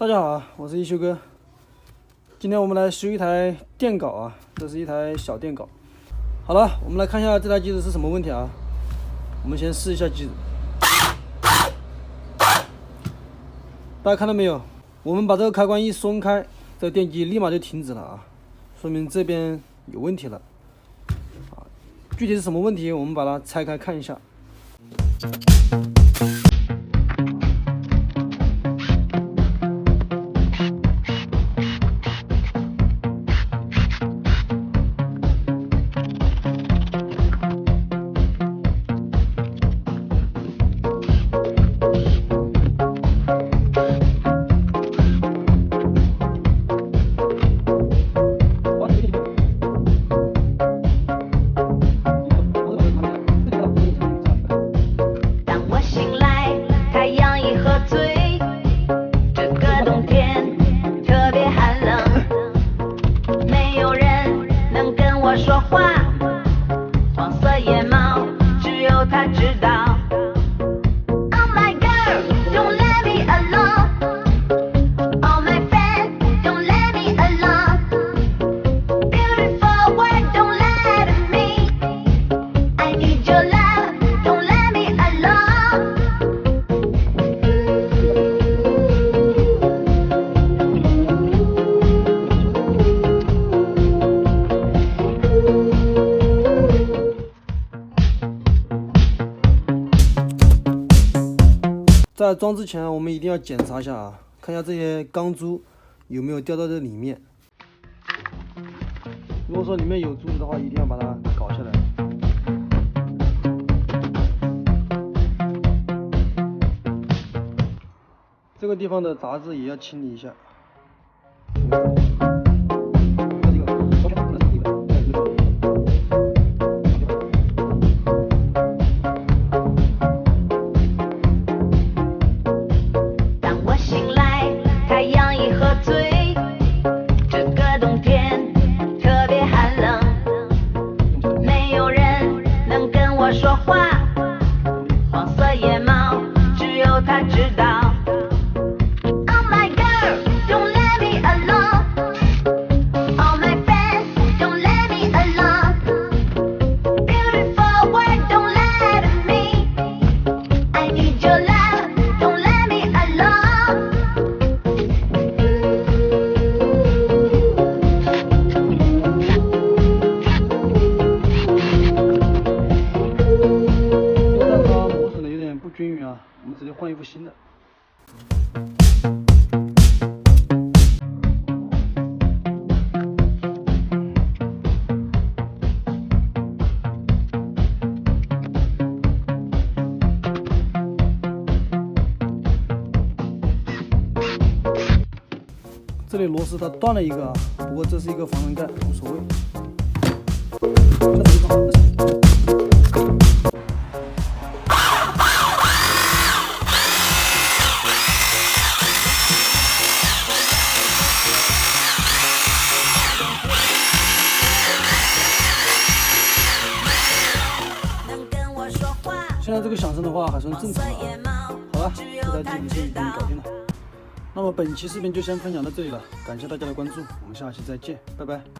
大家好啊，我是一休哥。今天我们来修一台电镐啊，这是一台小电镐。好了，我们来看一下这台机子是什么问题啊？我们先试一下机子。大家看到没有？我们把这个开关一松开，这个电机立马就停止了啊，说明这边有问题了。啊，具体是什么问题？我们把它拆开看一下。在装之前，我们一定要检查一下啊，看一下这些钢珠有没有掉到这里面。如果说里面有珠子的话，一定要把它搞下来。这个地方的杂质也要清理一下。我们直接换一副新的。这里螺丝它断了一个啊，不过这是一个防尘盖，无所谓。现在这个响声的话还算正常啊。好了，这台机子就已经搞定了。那么本期视频就先分享到这里了，感谢大家的关注，我们下期再见，拜拜。